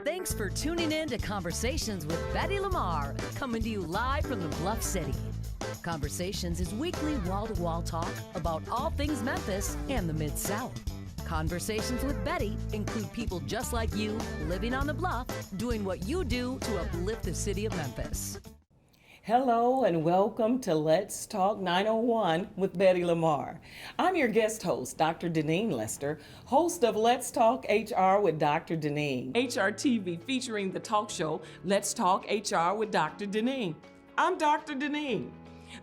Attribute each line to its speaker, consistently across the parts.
Speaker 1: Thanks for tuning in to Conversations with Betty Lamarr, coming to you live from the Bluff City. Conversations is weekly wall-to-wall talk about all things Memphis and the Mid-South. Conversations with Betty include people just like you, living on the Bluff, doing what you do to uplift the city of Memphis.
Speaker 2: Hello and welcome to Let's Talk 901 with Betty Lamarr. I'm your guest host, Dr. Deneen Lester, host of Let's Talk HR with Dr. Deneen, HRTV featuring the talk show Let's Talk HR with Dr. Deneen. I'm Dr. Deneen.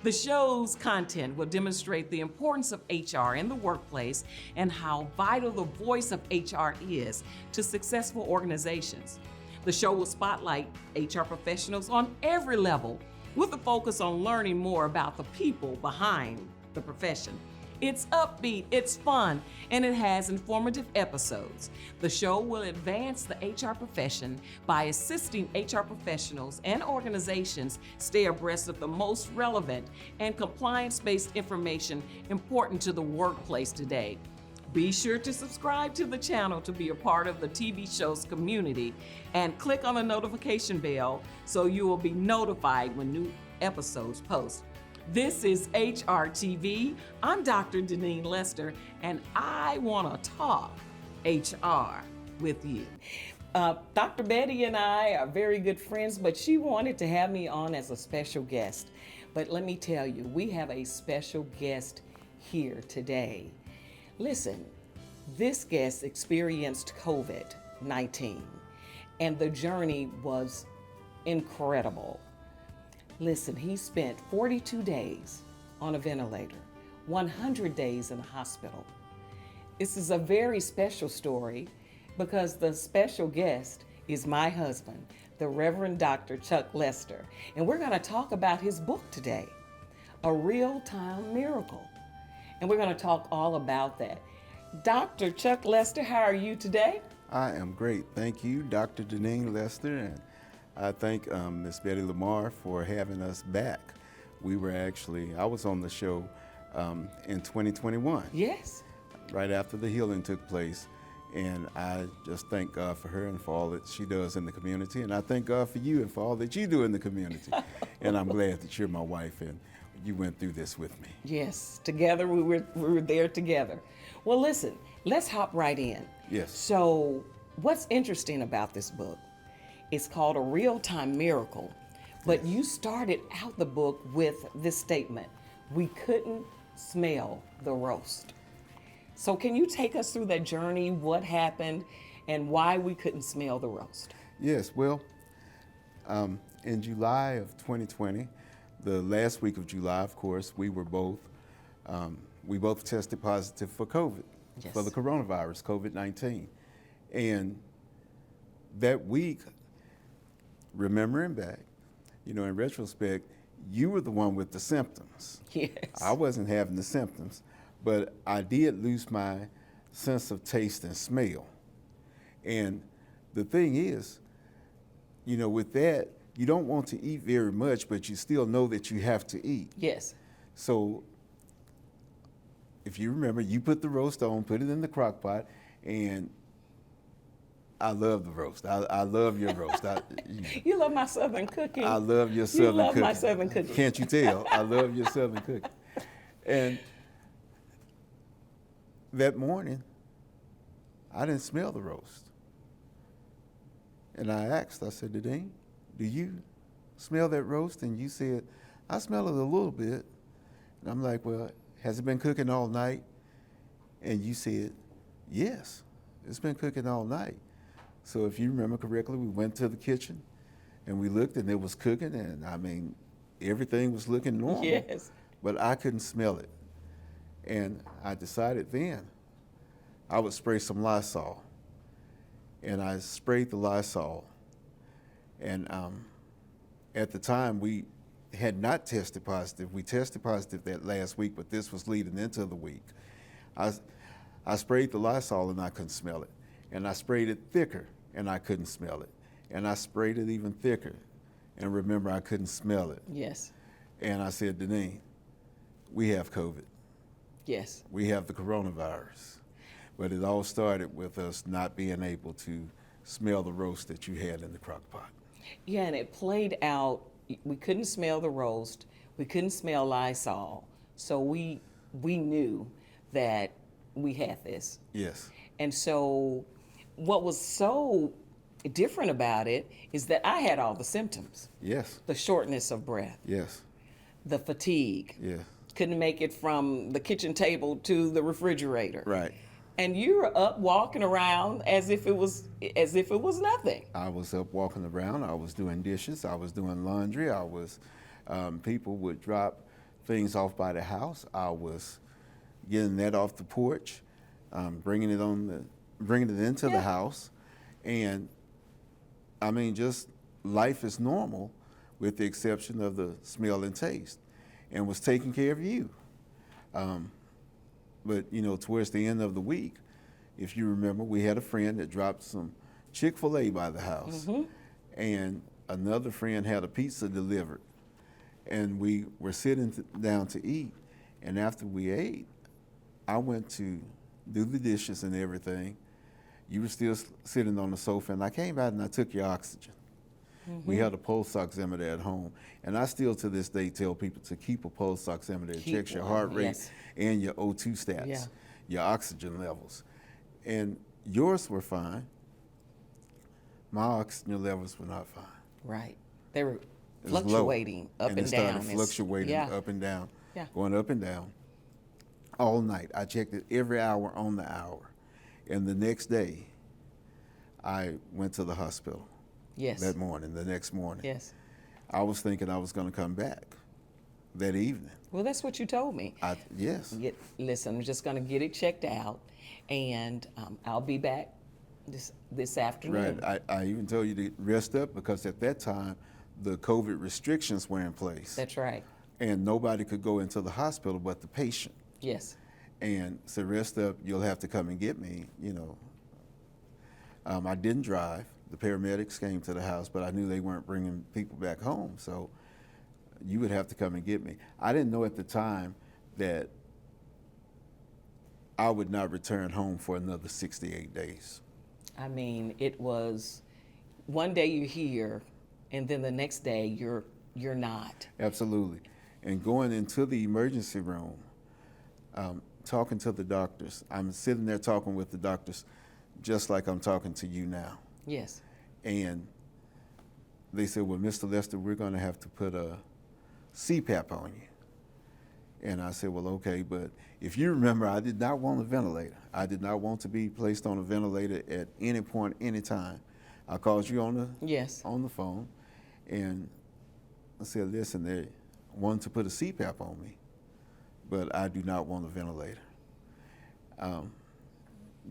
Speaker 2: The show's content will demonstrate the importance of HR in the workplace and how vital the voice of HR is to successful organizations. The show will spotlight HR professionals on every level, with a focus on learning more about the people behind the profession. It's upbeat, it's fun, and it has informative episodes. The show will advance the HR profession by assisting HR professionals and organizations stay abreast of the most relevant and compliance-based information important to the workplace today. Be sure to subscribe to the channel to be a part of the TV show's community and click on the notification bell so you will be notified when new episodes post. This is HRTV. I'm Dr. Deneen Lester, and I want to talk HR with you. Dr. Betty and I are very good friends, but she wanted to have me on as a special guest. But let me tell you, we have a special guest here today. Listen, this guest experienced COVID-19, and the journey was incredible. Listen, he spent 42 days on a ventilator, 100 days in a hospital. This is a very special story because the special guest is my husband, the Reverend Dr. Chuck Lester, and we're going to talk about his book today, A Real-Time Miracle. And we're going to talk all about that. Dr. Chuck Lester, how are you today?
Speaker 3: I am great. Thank you, Dr. Deneen Lester, and I thank Ms. Betty Lamarr for having us back. I was on the show in 2021.
Speaker 2: Yes.
Speaker 3: Right after the healing took place, and I just thank God for her and for all that she does in the community, and I thank God for you and for all that you do in the community. And I'm glad that you're my wife and you went through this with me.
Speaker 2: Yes, together we were there together. Well, listen, let's hop right in.
Speaker 3: Yes.
Speaker 2: So, what's interesting about this book? It's called A Real-Time Miracle, but you started out the book with this statement: we couldn't smell the roast. So, can you take us through that journey, what happened, and why we couldn't smell the roast?
Speaker 3: Yes, well, in July of 2020, the last week of July, of course, we both tested positive for COVID,
Speaker 2: Yes.
Speaker 3: for the coronavirus, COVID-19. And that week, remembering back, in retrospect, you were the one with the symptoms.
Speaker 2: Yes.
Speaker 3: I wasn't having the symptoms, but I did lose my sense of taste and smell. And the thing is, with that, you don't want to eat very much, but you still know that you have to eat.
Speaker 2: Yes.
Speaker 3: So if you remember, you put the roast on, put it in the crock pot, and I love the roast. I love your roast.
Speaker 2: You love my Southern cooking.
Speaker 3: I love your Southern cooking.
Speaker 2: You love my Southern cooking.
Speaker 3: Can't you tell? I love your Southern cooking. And that morning, I didn't smell the roast. And I said, Deneen, do you smell that roast? And you said, I smell it a little bit. And I'm like, well, has it been cooking all night? And you said, yes, it's been cooking all night. So if you remember correctly, we went to the kitchen and we looked and it was cooking, and everything was looking normal.
Speaker 2: Yes.
Speaker 3: But I couldn't smell it. And I decided then I would spray some Lysol. And I sprayed the Lysol. And at the time, we had not tested positive. We tested positive that last week, but this was leading into the week. I sprayed the Lysol and I couldn't smell it. And I sprayed it thicker and I couldn't smell it. And I sprayed it even thicker. And remember, I couldn't smell it.
Speaker 2: Yes.
Speaker 3: And I said, Deneen, we have COVID.
Speaker 2: Yes.
Speaker 3: We have the coronavirus. But it all started with us not being able to smell the roast that you had in the crock pot.
Speaker 2: Yeah, and it played out. We couldn't smell the roast. We couldn't smell Lysol. So we knew that we had this.
Speaker 3: Yes.
Speaker 2: And so what was so different about it is that I had all the symptoms.
Speaker 3: Yes.
Speaker 2: The shortness of breath,
Speaker 3: Yes.
Speaker 2: the fatigue.
Speaker 3: Yes.
Speaker 2: Couldn't make it from the kitchen table to the refrigerator.
Speaker 3: Right.
Speaker 2: And you were up walking around as if it was nothing.
Speaker 3: I was up walking around. I was doing dishes. I was doing laundry. I was, people would drop things off by the house. I was getting that off the porch, bringing it into the house, and I mean, just life is normal, with the exception of the smell and taste, and was taking care of you. But you know, towards the end of the week, if you remember, we had a friend that dropped some Chick-fil-A by the house, and another friend had a pizza delivered, and we were sitting down to eat, and after we ate, I went to do the dishes and everything. You were still sitting on the sofa, and I came out and I took your oxygen. We had a pulse oximeter at home, and I still to this day tell people to keep a pulse oximeter. It checks your heart rate and your O2 stats, your oxygen levels. And yours were fine. My oxygen levels were not fine.
Speaker 2: Right. They were
Speaker 3: It was
Speaker 2: fluctuating
Speaker 3: low,
Speaker 2: up and
Speaker 3: it
Speaker 2: down.
Speaker 3: started fluctuating up and down, going up and down all night. I checked it every hour on the hour. And the next day, I went to the hospital. That morning, the next morning.
Speaker 2: Yes.
Speaker 3: I was thinking I was going to come back that evening.
Speaker 2: Well, that's what you told me.
Speaker 3: Yes.
Speaker 2: Listen, I'm just going to get it checked out, and I'll be back this afternoon.
Speaker 3: Right. I even told you to rest up because at that time, the COVID restrictions were in place.
Speaker 2: That's right.
Speaker 3: And nobody could go into the hospital but the patient.
Speaker 2: Yes.
Speaker 3: And so rest up, you'll have to come and get me, you know. I didn't drive. The paramedics came to the house, but I knew they weren't bringing people back home, so you would have to come and get me. I didn't know at the time that I would not return home for another 68 days.
Speaker 2: I mean, it was one day you're here, and then the next day you're not.
Speaker 3: Absolutely. And going into the emergency room, talking to the doctors, I'm sitting there talking with the doctors just like I'm talking to you now.
Speaker 2: Yes.
Speaker 3: And they said, well, Mr. Lester, we're going to have to put a CPAP on you. And I said, well, okay, but if you remember, I did not want a ventilator. I did not want to be placed on a ventilator at any point, any time. I called you on the phone, and I said, listen, they wanted to put a CPAP on me, but I do not want a ventilator.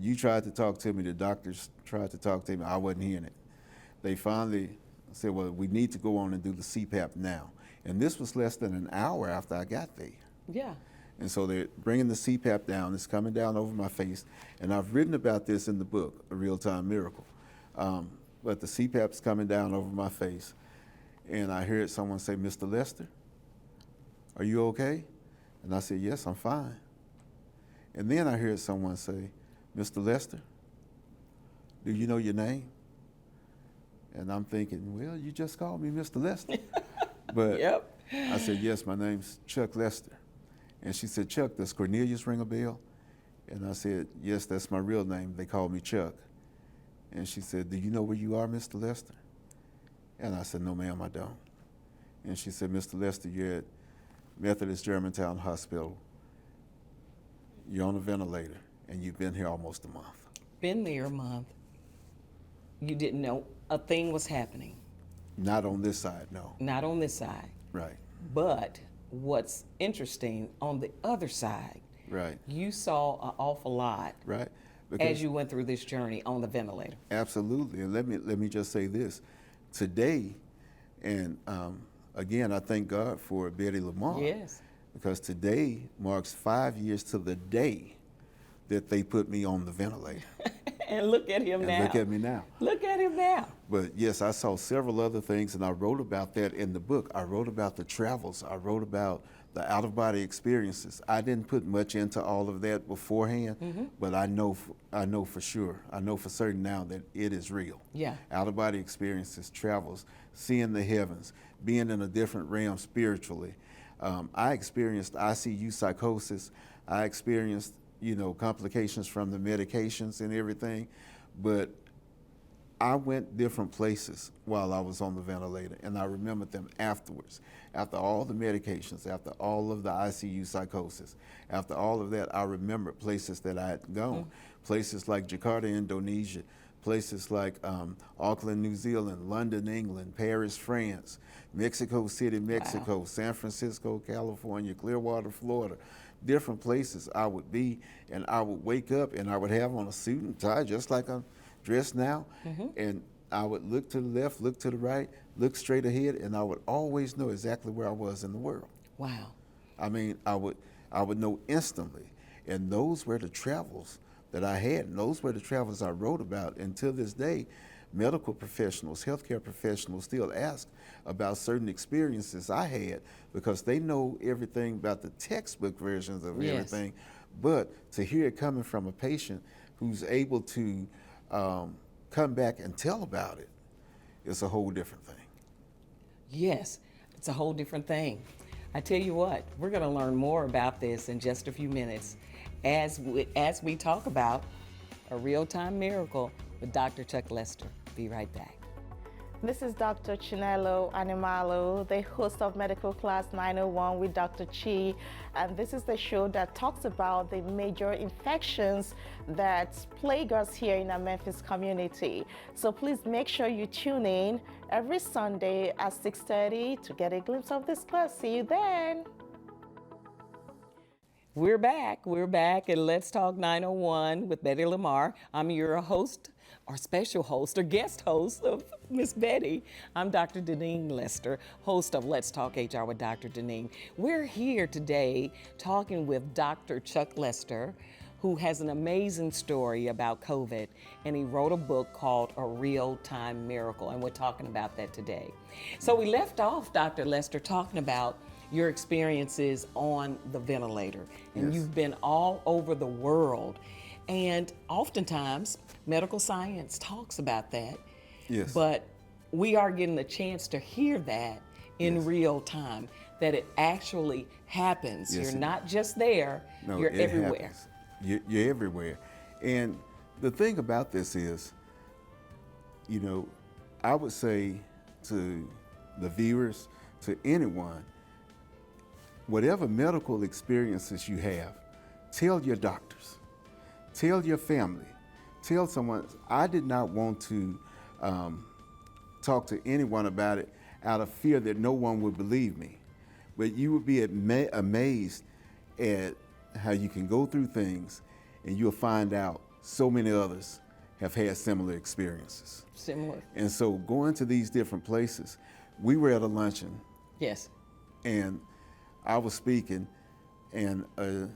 Speaker 3: You tried to talk to me, the doctors tried to talk to me, I wasn't hearing it. They finally said, well, we need to go on and do the CPAP now. And this was less than an hour after I got there.
Speaker 2: Yeah.
Speaker 3: And so they're bringing the CPAP down, it's coming down over my face, and I've written about this in the book, A Real-Time Miracle. But the CPAP's coming down over my face, and I heard someone say, Mr. Lester, are you okay? And I said, yes, I'm fine. And then I heard someone say, Mr. Lester, do you know your name? And I'm thinking, well, you just called me Mr. Lester. But I said, yes, my name's Chuck Lester. And she said, Chuck, does Cornelius ring a bell? And I said, yes, that's my real name. They call me Chuck. And she said, do you know where you are, Mr. Lester? And I said, no, ma'am, I don't. And she said, Mr. Lester, you're at Methodist Germantown Hospital. You're on a ventilator, and you've been here almost a month.
Speaker 2: Been there a month. You didn't know a thing was happening.
Speaker 3: Not on this side, no.
Speaker 2: Not on this side.
Speaker 3: Right.
Speaker 2: But what's interesting, on the other side,
Speaker 3: right,
Speaker 2: you saw an awful lot
Speaker 3: right,
Speaker 2: as you went through this journey on the ventilator.
Speaker 3: Absolutely. And let me just say this. Today, and again, I thank God for Betty Lamarr.
Speaker 2: Yes.
Speaker 3: Because today marks 5 years to the day that they put me on the ventilator.
Speaker 2: And look at him now.
Speaker 3: Look at me now.
Speaker 2: Look at him now.
Speaker 3: But yes, I saw several other things, and I wrote about that in the book. I wrote about the travels. I wrote about the out-of-body experiences. I didn't put much into all of that beforehand, but I know for sure. I know for certain now that it is real.
Speaker 2: Yeah.
Speaker 3: Out-of-body experiences, travels, seeing the heavens, being in a different realm spiritually. I experienced ICU psychosis. I experienced, complications from the medications and everything, but I went different places while I was on the ventilator, and I remembered them afterwards. After all the medications, after all of the ICU psychosis, after all of that, I remembered places that I had gone. Places like Jakarta, Indonesia, places like Auckland, New Zealand, London, England, Paris, France, Mexico City, Mexico, San Francisco, California, Clearwater, Florida. Different places I would be, and I would wake up and I would have on a suit and tie just like I'm dressed now, and I would look to the left, look to the right, look straight ahead, and I would always know exactly where I was in the world.
Speaker 2: Wow.
Speaker 3: I mean, I would know instantly, and those were the travels that I had, and those were the travels I wrote about. And to this day, medical professionals, healthcare professionals still ask about certain experiences I had because they know everything about the textbook versions of everything, but to hear it coming from a patient who's able to come back and tell about it, it's a whole different thing.
Speaker 2: Yes, it's a whole different thing. I tell you what, we're going to learn more about this in just a few minutes as we talk about a real-time miracle with Dr. Chuck Lester. Be right back.
Speaker 4: This is Dr. Chinelo Animalo, the host of Medical Class 901 with Dr. Chi, and this is the show that talks about the major infections that plague us here in our Memphis community. So please make sure you tune in every Sunday at 6:30 to get a glimpse of this class. See you then.
Speaker 2: We're back and Let's Talk 901 with Betty Lamarr. I'm your host, or special host, or guest host of Miss Betty. I'm Dr. Deneen Lester, host of Let's Talk HR with Dr. Deneen. We're here today talking with Dr. Chuck Lester, who has an amazing story about COVID, and he wrote a book called A Real-Time Miracle, and we're talking about that today. So we left off, Dr. Lester, talking about your experiences on the ventilator, and you've been all over the world, and oftentimes medical science talks about that, but we are getting a chance to hear that in real time, that it actually happens. You're not just there, you're everywhere.
Speaker 3: You're everywhere. And the thing about this is, I would say to the viewers, to anyone, whatever medical experiences you have, tell your doctors, tell your family, tell someone. I did not want to talk to anyone about it out of fear that no one would believe me. But you would be amazed at how you can go through things and you'll find out so many others have had similar experiences.
Speaker 2: Similar.
Speaker 3: And so going to these different places, we were at a luncheon.
Speaker 2: Yes.
Speaker 3: And I was speaking, and a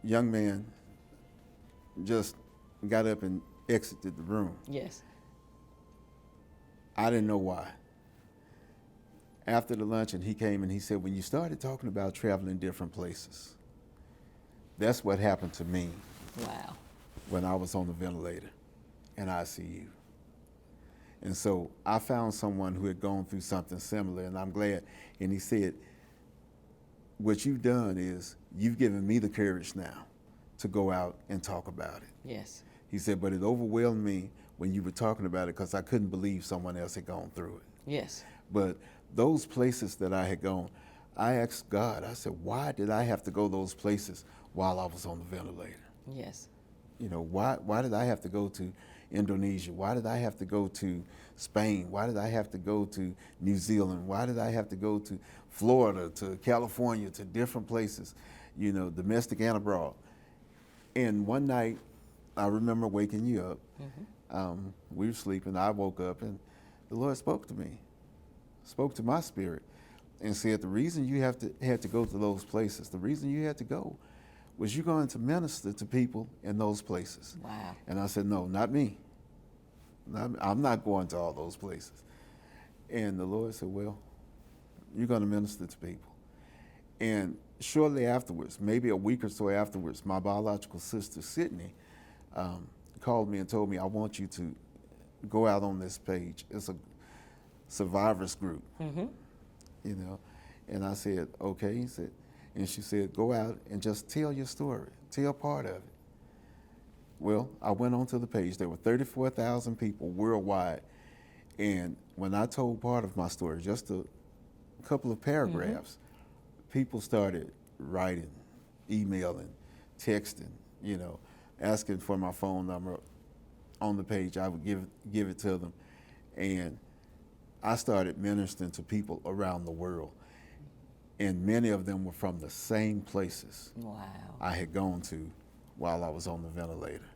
Speaker 3: young man just got up and exited the room.
Speaker 2: Yes.
Speaker 3: I didn't know why. After the luncheon, he came and he said, when you started talking about traveling different places, that's what happened to me.
Speaker 2: Wow.
Speaker 3: When I was on the ventilator in ICU. And so I found someone who had gone through something similar, and I'm glad. And he said, what you've done is you've given me the courage now to go out and talk about it.
Speaker 2: Yes.
Speaker 3: He said, but it overwhelmed me when you were talking about it because I couldn't believe someone else had gone through it.
Speaker 2: Yes.
Speaker 3: But those places that I had gone, I asked God, I said, why did I have to go those places while I was on the ventilator?
Speaker 2: Yes.
Speaker 3: Why did I have to go to Indonesia? Why did I have to go to Spain? Why did I have to go to New Zealand? Why did I have to go to Florida, to California, to different places, domestic and abroad? And one night, I remember waking you up. We were sleeping. I woke up, and the Lord spoke to me, spoke to my spirit, and said, the reason you had to go to those places, the reason you had to go was you're going to minister to people in those places.
Speaker 2: Wow.
Speaker 3: And I said, no, not me. I'm not going to all those places. And the Lord said, well, you're going to minister to people. And shortly afterwards, maybe a week or so afterwards, my biological sister, Sydney, called me and told me, I want you to go out on this page. It's a survivors group, you know. And I said, okay. He said, and she said, go out and just tell your story, tell part of it. Well, I went onto the page. There were 34,000 people worldwide. And when I told part of my story, just a couple of paragraphs, people started writing, emailing, texting, you know, asking for my phone number on the page. I would give it to them. And I started ministering to people around the world. And many of them were from the same places I had gone to while I was on the ventilator.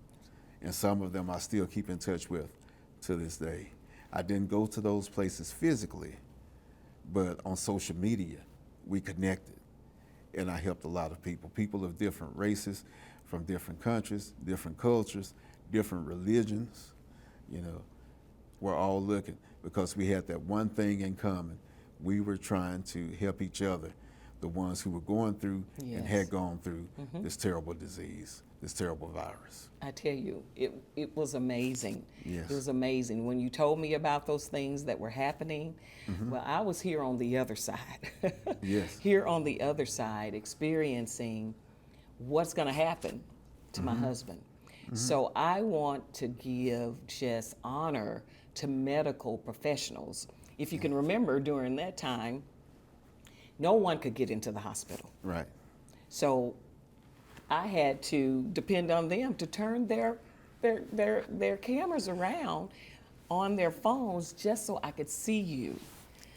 Speaker 3: And some of them I still keep in touch with to this day. I didn't go to those places physically, but on social media, we connected. And I helped a lot of people of different races, from different countries, different cultures, different religions, you know. We're all looking because we had that one thing in common. We were trying to help each other, the ones who were going through and had gone through this terrible disease, this terrible virus.
Speaker 2: I tell you, it was amazing.
Speaker 3: Yes.
Speaker 2: It was amazing. When you told me about those things that were happening, well, I was here on the other side.
Speaker 3: Yes.
Speaker 2: Here on the other side, experiencing what's going to happen to my husband. So I want to give just honor to medical professionals. If you can remember, during that time, no one could get into the hospital.
Speaker 3: Right.
Speaker 2: So I had to depend on them to turn their cameras around on their phones just so I could see you.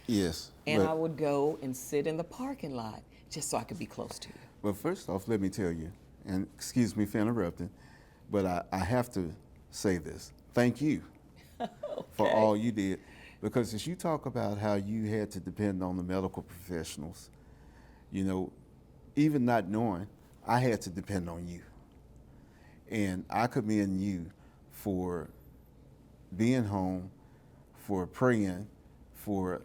Speaker 3: Yes.
Speaker 2: And I would go and sit in the parking lot just so I could be close to you.
Speaker 3: Well, first off, let me tell you, and excuse me for interrupting, but I have to say this. Thank you for all you did. Because as you talk about how you had to depend on the medical professionals, you know, even not knowing, I had to depend on you. And I commend you for being home, for praying, for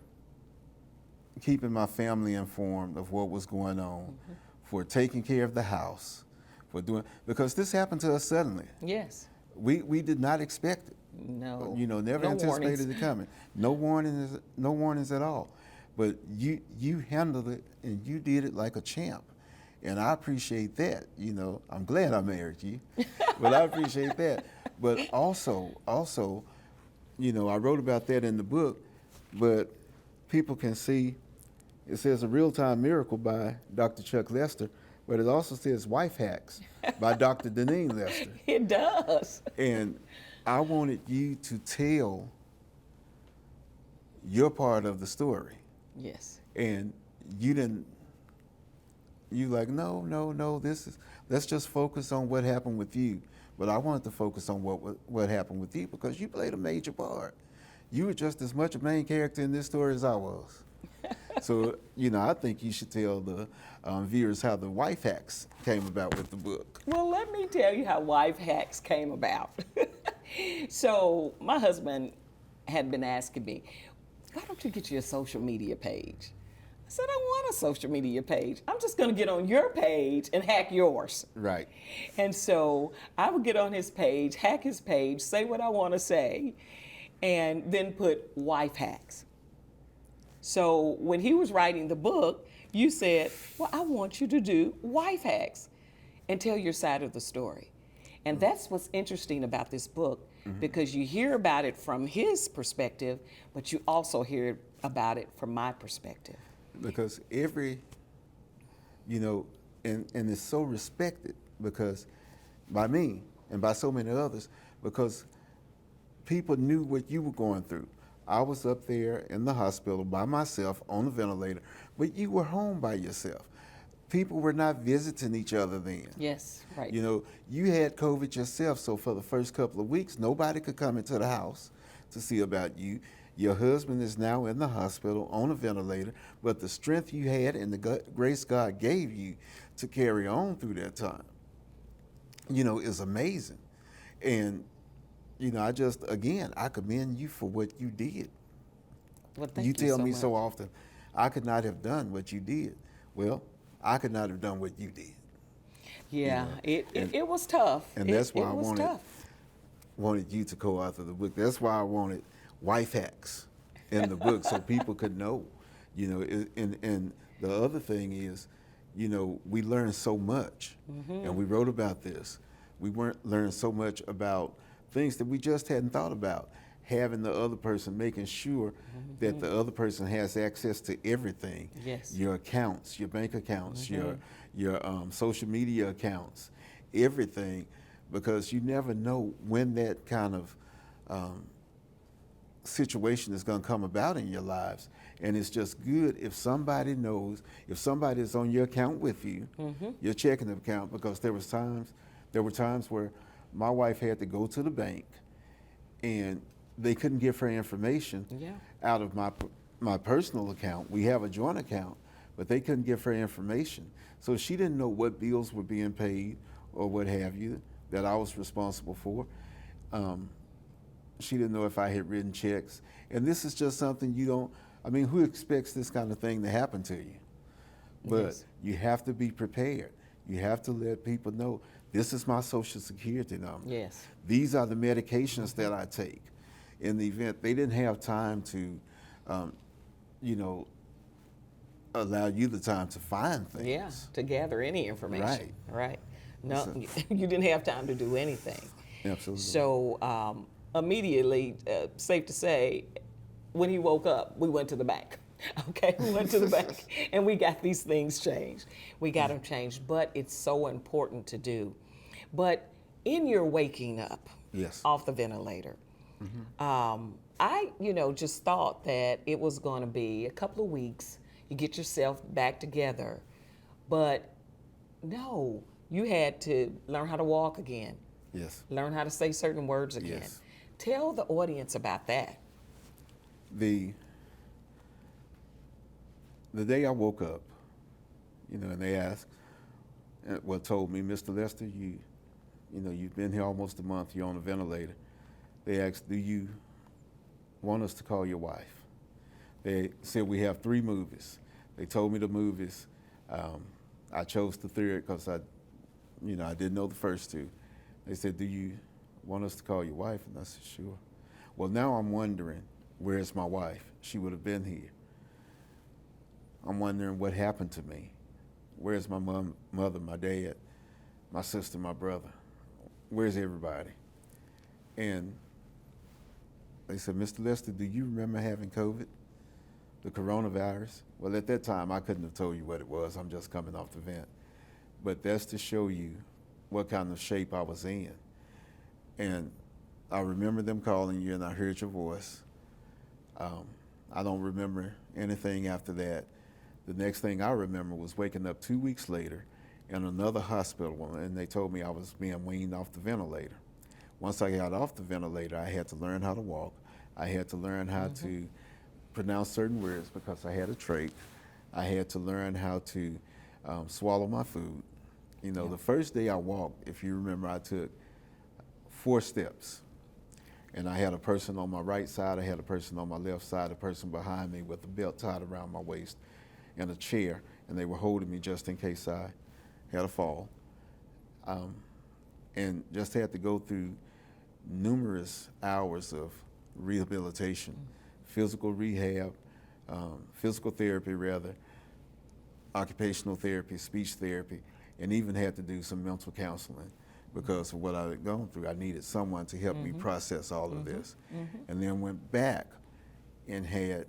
Speaker 3: keeping my family informed of what was going on, for taking care of the house, for doing, because this happened to us suddenly.
Speaker 2: Yes.
Speaker 3: We did not expect it.
Speaker 2: No.
Speaker 3: You know, never anticipated it coming. No warnings at all. But you handled it and you did it like a champ. And I appreciate that. You know, I'm glad I married you, but I appreciate that. But also, you know, I wrote about that in the book, but people can see, it says A Real-Time Miracle by Dr. Chuck Lester, but it also says Wife Hacks by Dr. Deneen Lester.
Speaker 2: It does.
Speaker 3: And I wanted you to tell your part of the story.
Speaker 2: Yes.
Speaker 3: And you didn't, you like, no, let's just focus on what happened with you. But I wanted to focus on what happened with you because you played a major part. You were just as much a main character in this story as I was. So, you know, I think you should tell the viewers how the Wife Hacks came about with the book.
Speaker 2: Well, let me tell you how Wife Hacks came about. So my husband had been asking me, why don't you get you a social media page? I said, I want a social media page. I'm just going to get on your page and hack yours.
Speaker 3: Right.
Speaker 2: And so I would get on his page, hack his page, say what I want to say, and then put Wife Hacks. So when he was writing the book, you said, well, I want you to do Wife Hacks and tell your side of the story. And that's what's interesting about this book, because you hear about it from his perspective, but you also hear about it from my perspective.
Speaker 3: Because every, you know, and it's so respected because by me and by so many others, because people knew what you were going through. I was up there in the hospital by myself on the ventilator, but you were home by yourself. People were not visiting each other then.
Speaker 2: Yes, right.
Speaker 3: You know, you had COVID yourself, so for the first couple of weeks, nobody could come into the house to see about you. Your husband is now in the hospital on a ventilator, but the strength you had and the grace God gave you to carry on through that time, you know, is amazing. And, you know, I commend you for what you did.
Speaker 2: Well, thank
Speaker 3: You tell
Speaker 2: so
Speaker 3: me
Speaker 2: much.
Speaker 3: so often, I could not have done what you did. Well, I could not have done what you did.
Speaker 2: Yeah,
Speaker 3: You know,
Speaker 2: it was tough.
Speaker 3: And that's why
Speaker 2: it
Speaker 3: I
Speaker 2: was tough.
Speaker 3: wanted you to co-author the book. That's why I wanted wife hacks in the book so people could know. You know, and the other thing is, you know, we learned so much, and we wrote about this. We learned so much about things that we just hadn't thought about. Having the other person, making sure that the other person has access to everything.
Speaker 2: Yes.
Speaker 3: Your accounts, your bank accounts, your social media accounts, everything, because you never know when that kind of situation is going to come about in your lives. And it's just good if somebody knows, if somebody is on your account with you, your checking account, because there were times where my wife had to go to the bank and they couldn't give her information out of my personal account. We have a joint account, but they couldn't give her information. So she didn't know what bills were being paid or what have you that I was responsible for. She didn't know if I had written checks. And this is just something who expects this kind of thing to happen to you? But you have to be prepared. You have to let people know, this is my Social Security number.
Speaker 2: Yes.
Speaker 3: These are the medications that I take. In the event, they didn't have time to, allow you the time to find things.
Speaker 2: Yeah, to gather any information.
Speaker 3: Right.
Speaker 2: No,
Speaker 3: So-
Speaker 2: you didn't have time to do anything.
Speaker 3: Absolutely.
Speaker 2: So immediately, safe to say, when he woke up, we went to the bank. Okay, we went to the bank and we got these things changed. We got them changed, but it's so important to do. But in your waking up
Speaker 3: Yes.
Speaker 2: off the ventilator, I, just thought that it was going to be a couple of weeks. You get yourself back together, but no, you had to learn how to walk again.
Speaker 3: Yes.
Speaker 2: Learn how to say certain words again.
Speaker 3: Yes.
Speaker 2: Tell the audience about that.
Speaker 3: The day I woke up, and they asked, told me, Mr. Lester, you've been here almost a month, you're on a ventilator. They asked, do you want us to call your wife? They said we have 3 movies. They told me the movies. I chose the third because I didn't know the first 2. They said, do you want us to call your wife? And I said, sure. Well, now I'm wondering, where's my wife? She would have been here. I'm wondering what happened to me. Where's my mother, my dad, my sister, my brother? Where's everybody? And they said, Mr. Lester, do you remember having COVID, the coronavirus? Well, at that time, I couldn't have told you what it was. I'm just coming off the vent. But that's to show you what kind of shape I was in. And I remember them calling you, and I heard your voice. I don't remember anything after that. The next thing I remember was waking up 2 weeks later in another hospital, and they told me I was being weaned off the ventilator. Once I got off the ventilator, I had to learn how to walk. I had to learn how to pronounce certain words because I had a trach. I had to learn how to swallow my food. The first day I walked, if you remember, I took 4 steps. And I had a person on my right side, I had a person on my left side, a person behind me with a belt tied around my waist and a chair, and they were holding me just in case I had a fall. And just had to go through numerous hours of rehabilitation, physical rehab, physical therapy rather, occupational therapy, speech therapy, and even had to do some mental counseling because of what I had gone through. I needed someone to help me process all of this. And then went back and had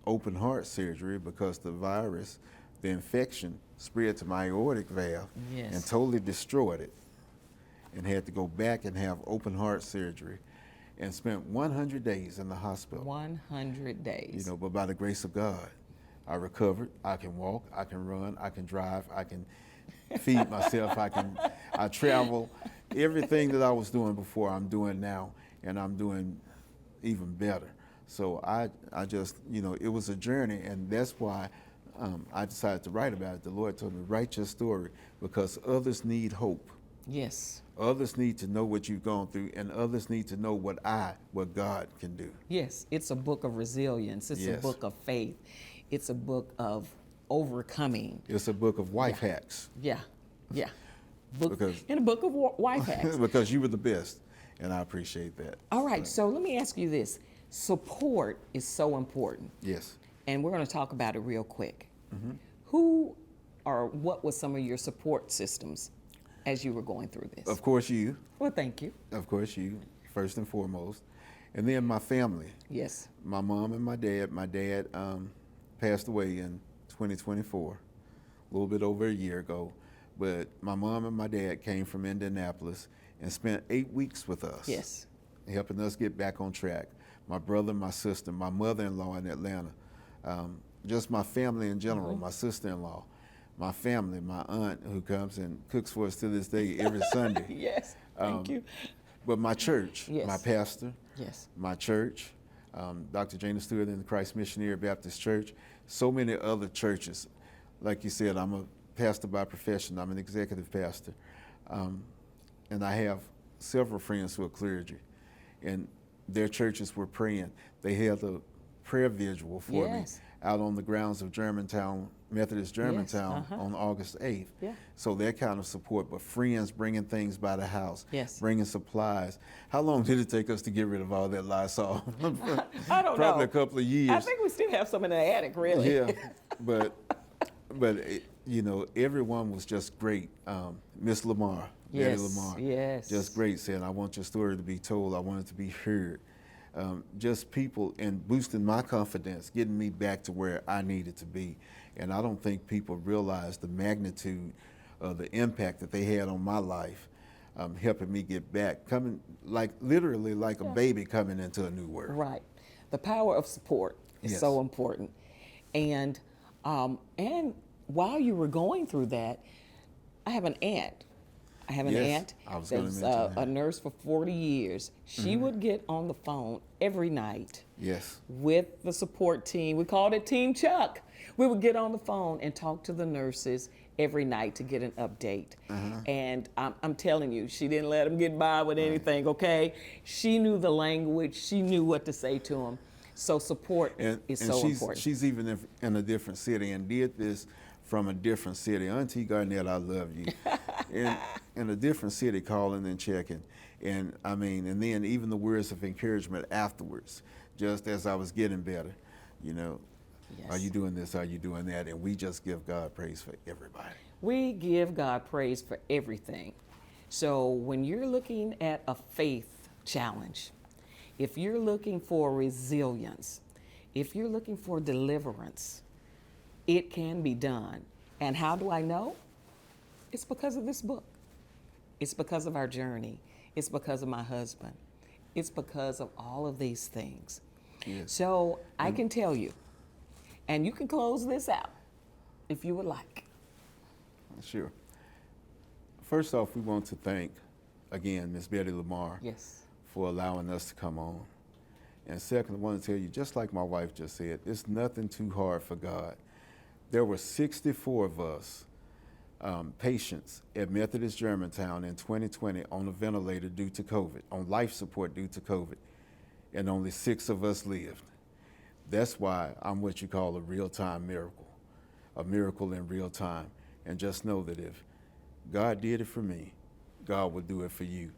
Speaker 3: open heart surgery because the virus, the infection, spread to my aortic valve and totally destroyed it. And had to go back and have open heart surgery and spent 100 days in the hospital.
Speaker 2: 100 days.
Speaker 3: But by the grace of God, I recovered. I can walk, I can run, I can drive, I can feed myself, I travel. Everything that I was doing before, I'm doing now, and I'm doing even better. So I just, it was a journey, and that's why I decided to write about it. The Lord told me, write your story because others need hope.
Speaker 2: Yes.
Speaker 3: Others need to know what you've gone through, and others need to know what God can do.
Speaker 2: Yes, it's a book of resilience. It's a book of faith. It's a book of overcoming.
Speaker 3: It's a book of wife hacks.
Speaker 2: Yeah, yeah. Book,
Speaker 3: Because-
Speaker 2: in a book of wife hacks.
Speaker 3: Because you were the best, and I appreciate that.
Speaker 2: All right, so let me ask you this. Support is so important,
Speaker 3: Yes.
Speaker 2: and we're going to talk about it real quick.
Speaker 3: Mm-hmm.
Speaker 2: Who or what was some of your support systems as you were going through this?
Speaker 3: Of course you.
Speaker 2: Well, thank you.
Speaker 3: Of course you, first and foremost. And then my family.
Speaker 2: Yes.
Speaker 3: My mom and my dad. My dad passed away in 2024, a little bit over a year ago. But my mom and my dad came from Indianapolis and spent 8 weeks with us.
Speaker 2: Yes.
Speaker 3: Helping us get back on track. My brother, my sister, my mother-in-law in Atlanta, just my family in general, my sister-in-law, my family, my aunt who comes and cooks for us to this day every Sunday.
Speaker 2: Yes, thank you.
Speaker 3: But my church,
Speaker 2: Yes.
Speaker 3: my pastor,
Speaker 2: Yes.
Speaker 3: my church, Dr. Jana Stewart in the Christ Missionary Baptist Church, so many other churches. Like you said, I'm a pastor by profession. I'm an executive pastor. And I have several friends who are clergy. And their churches were praying. They held a prayer vigil for
Speaker 2: Yes.
Speaker 3: me out on the grounds of Germantown, Methodist Germantown on August 8th.
Speaker 2: Yeah.
Speaker 3: So that kind of support, but friends bringing things by the house,
Speaker 2: Yes.
Speaker 3: bringing supplies. How long did it take us to get rid of all that Lysol?
Speaker 2: I don't
Speaker 3: Probably
Speaker 2: know.
Speaker 3: a couple of years.
Speaker 2: I think we still have some in the attic, really.
Speaker 3: Yeah, but you know, everyone was just great. Miss Lamarr,
Speaker 2: Yes,
Speaker 3: Betty Lamarr,
Speaker 2: yes.
Speaker 3: just great. Saying, "I want your story to be told. I want it to be heard." Just people and boosting my confidence, getting me back to where I needed to be. And I don't think people realize the magnitude of the impact that they had on my life, helping me get back, coming like literally like a baby coming into a new world.
Speaker 2: Right. The power of support is
Speaker 3: Yes.
Speaker 2: so important. And while you were going through that, I have an aunt. I have an
Speaker 3: Yes,
Speaker 2: aunt
Speaker 3: I was gonna
Speaker 2: that's
Speaker 3: mention that.
Speaker 2: a nurse for 40 years. She would get on the phone every night
Speaker 3: Yes.
Speaker 2: with the support team. We called it Team Chuck. We would get on the phone and talk to the nurses every night to get an update. And I'm telling you, she didn't let them get by with anything, okay? She knew the language. She knew what to say to them. So support is so important.
Speaker 3: She's even in a different city and did this from a different city. Auntie Garnett, I love you. in a different city, calling and checking. And I mean, and then even the words of encouragement afterwards, just as I was getting better, you know, are
Speaker 2: Yes.
Speaker 3: you doing this? Are you doing that? And we just give God praise for everybody.
Speaker 2: We give God praise for everything. So when you're looking at a faith challenge, if you're looking for resilience, if you're looking for deliverance, it can be done. And how do I know? It's because of this book. It's because of our journey. It's because of my husband. It's because of all of these things.
Speaker 3: Yes.
Speaker 2: So I can tell you, and you can close this out if you would like.
Speaker 3: Sure. First off, we want to thank, again, Miss Betty Lamarr
Speaker 2: Yes.
Speaker 3: for allowing us to come on. And second, I want to tell you, just like my wife just said, it's nothing too hard for God. There were 64 of us, patients at Methodist Germantown in 2020 on a ventilator due to COVID, on life support due to COVID, and only 6 of us lived. That's why I'm what you call a real-time miracle, a miracle in real time. And just know that if God did it for me, God will do it for you.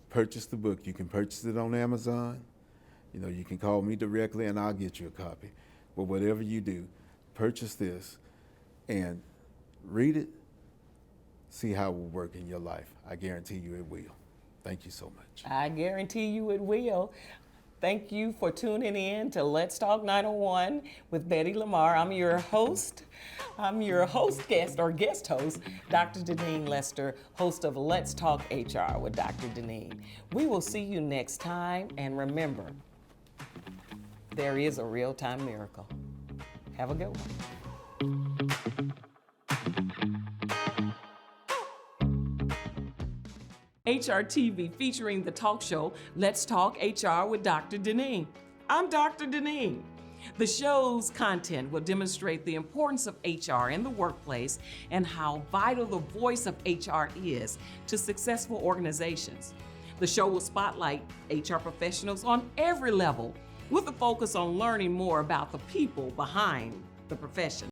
Speaker 3: Purchase the book. You can purchase it on Amazon. You know, you can call me directly and I'll get you a copy. But whatever you do, purchase this and read it, see how it will work in your life. I guarantee you it will. Thank you so much.
Speaker 2: I guarantee you it will. Thank you for tuning in to Let's Talk 901 with Betty Lamarr. I'm your host. Guest host, Dr. Deneen Lester, host of Let's Talk HR with Dr. Deneen. We will see you next time, and remember, there is a real-time miracle. Have a good one. HR TV featuring the talk show Let's Talk HR with Dr. Deneen. I'm Dr. Deneen. The show's content will demonstrate the importance of HR in the workplace and how vital the voice of HR is to successful organizations. The show will spotlight HR professionals on every level with a focus on learning more about the people behind the profession.